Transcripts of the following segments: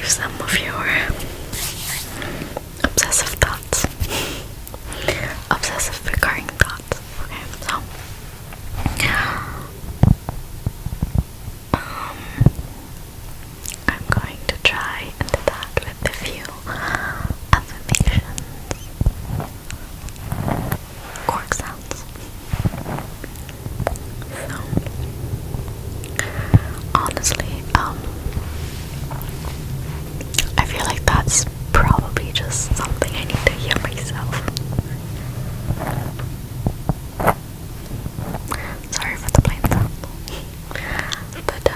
some of your obsessive thoughts. Obsessive recurring thoughts. Okay, so I'm going to try and do that with a few affirmations. Cork sounds. So honestly, I feel like that's probably just something I need to hear myself. Sorry for the plain sound. But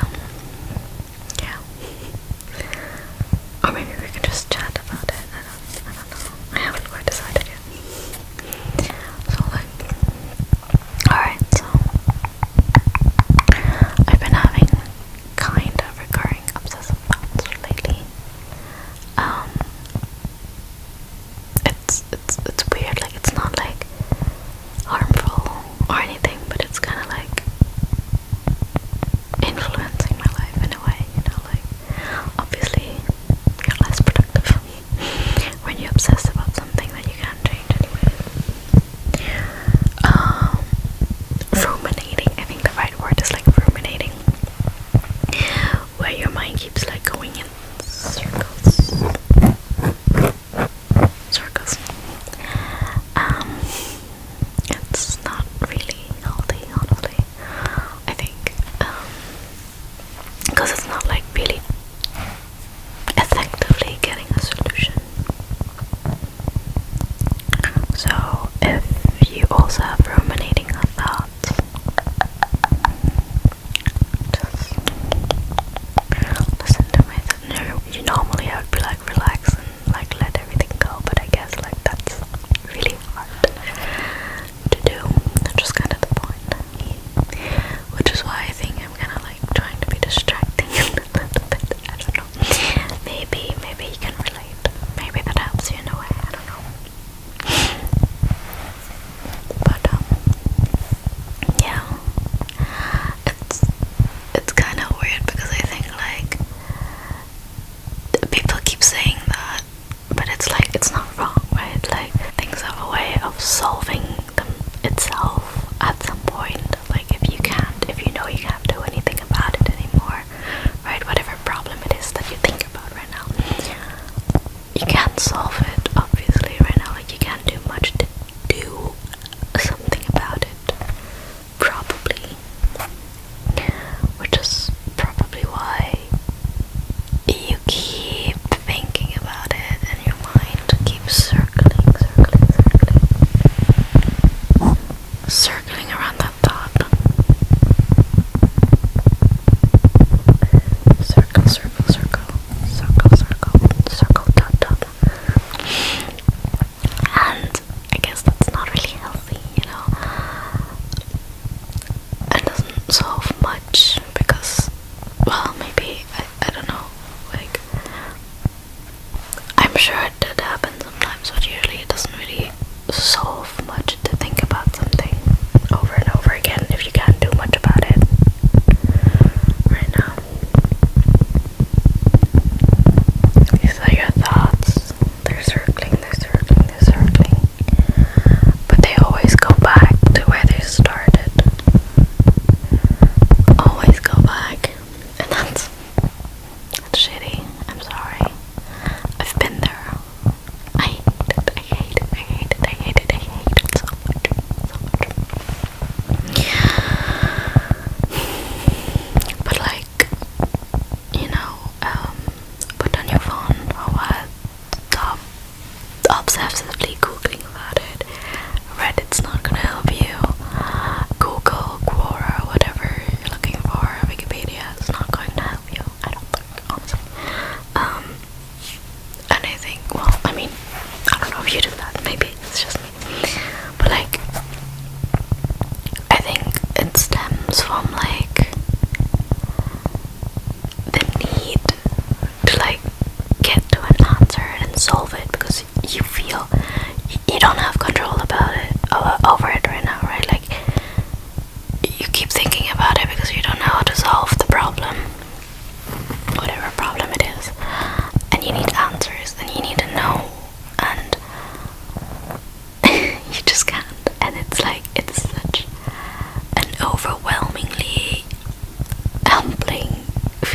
yeah. Or maybe we can just chat about it. I don't know. I haven't quite decided yet. So alright, so I've been having kind of recurring obsessive thoughts lately.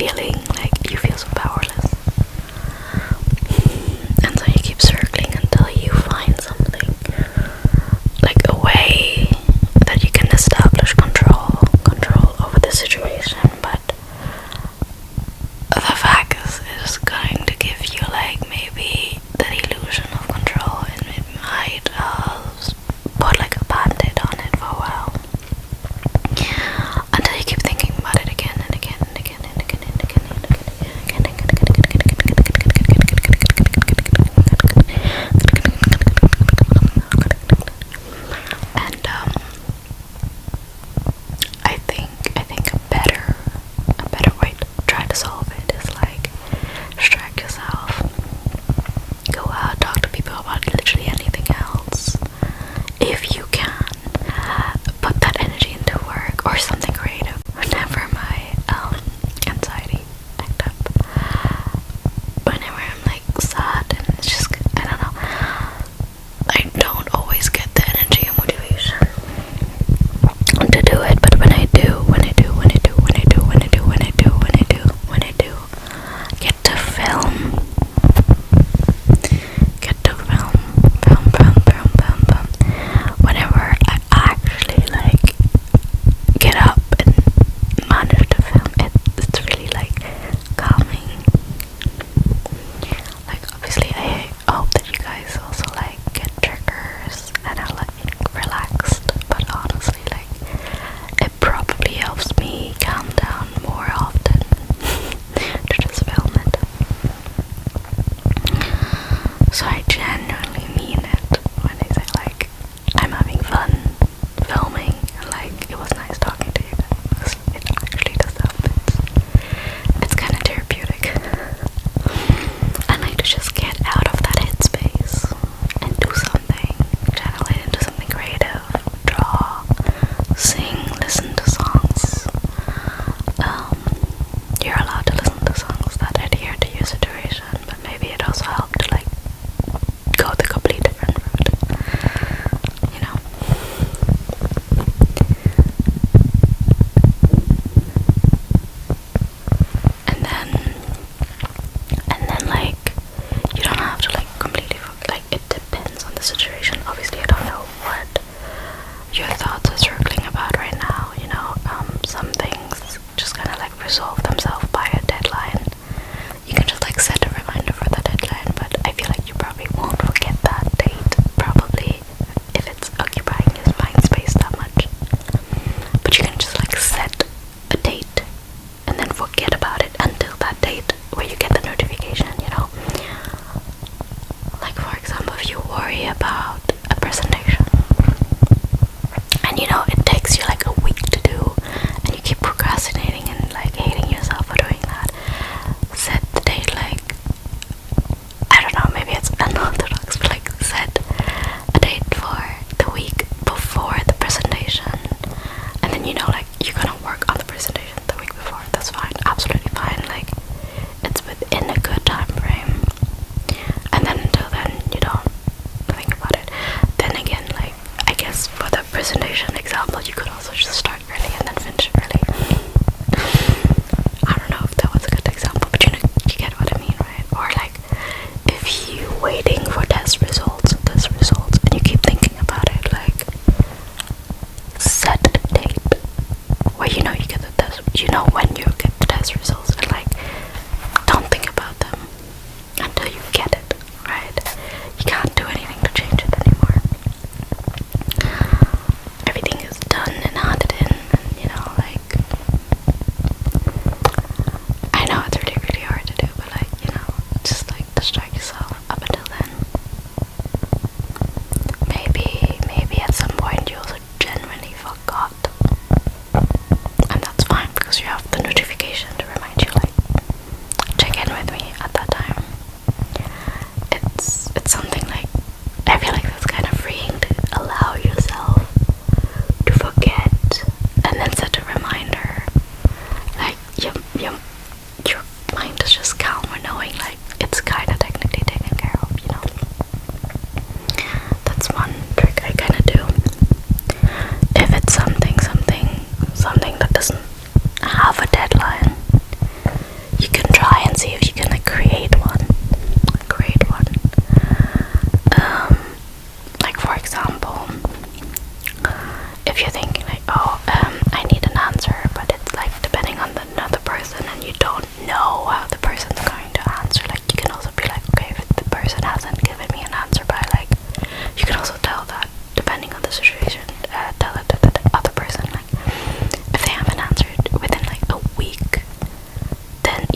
feeling like you feel so powerless. And so you keep circling until you find something, like a way that you can establish control over the situation. But the fact is, it's going to give you like maybe that illusion of control, and it might put like a band-aid on it for a while, until you keep thinking about it again and again and again and again and again and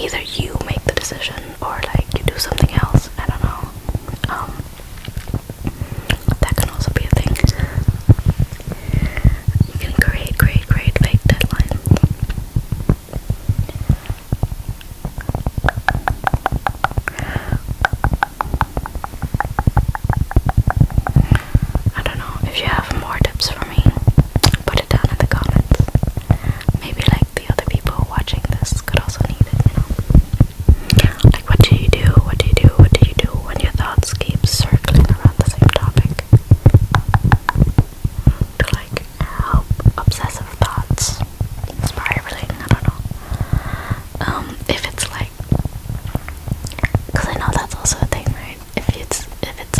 either you make the decision or like you do something else. I don't know. That can also be a thing. You can create fake deadlines. I don't know if you have more tips for me. Put it down in the comments. Maybe like the other people watching this could also need it, you know. Like what do you do? What do you do? What do you do when your thoughts keep circling around the same topic? To like help obsessive thoughts spiraling, I don't know. If it's like, because I know that's also a thing, right? If it's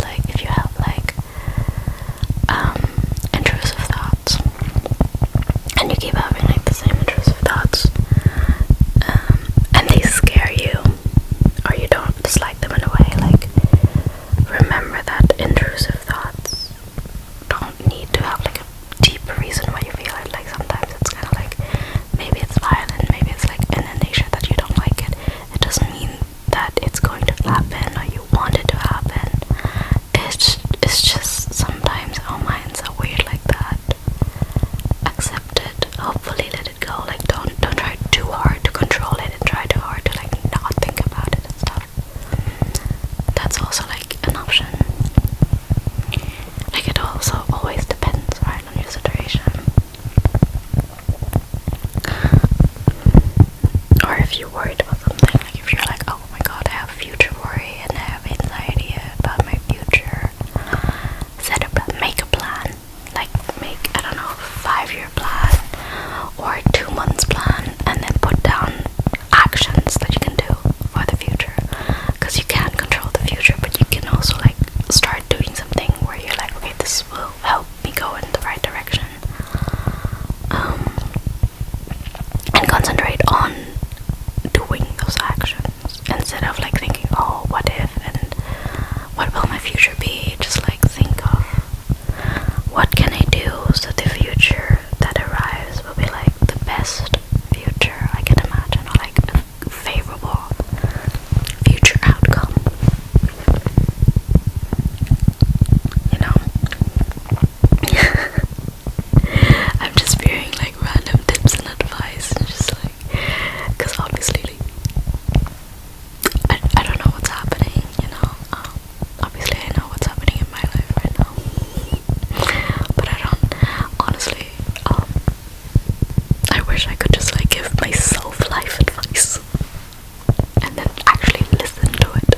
like, if you have like intrusive thoughts and you keep having like the same intrusive thoughts, and they scare you or you don't dislike them in a way, like remember that intrusive thoughts don't need to have like a deep reason why you feel it. Like sometimes it's kind of like, maybe it's violent, maybe it's like in a nature that you don't like it. It doesn't mean that it's going to happen or you want it to happen. It's just sometimes our minds are weird like that. Accept it, hopefully let it go. Like don't try too hard to control it and try too hard to like not think about it and stuff. That's also like an option. Like it also always depends, right, on your situation. Or if you're worried about something, like if you're like, oh my god, I have future worry and I have anxiety about my future, make a plan. Like make, I don't know, 5-year plan or a 2 months plan, and then put down actions that you can do for the future. Because you can't control the future, but you can also like start doing something where you're like, okay, this will help me go in the right direction. And concentrate on doing those actions instead of like thinking, oh, what if and what will my future be. Just like think of what can I do so the future that arrives will be like the best future I can imagine, or like a favorable future outcome, you know. I'm just spearing like random tips and advice, and just like, because obviously like, I don't know what's happening, you know. Obviously I know what's happening in my life right now, but I don't, honestly, I wish I could just like give myself life advice and then actually listen to it.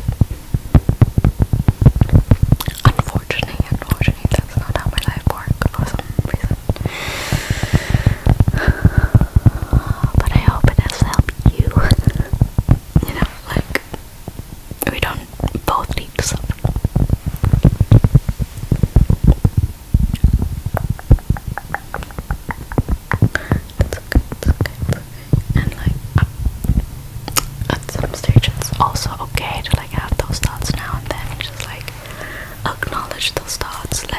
Unfortunately, that's not how my life works for some reason. But I hope it has helped you. You know, like, we don't both need to suffer. It's okay. And like, at some stage it's also okay to like have those thoughts now and then. Just like acknowledge those thoughts,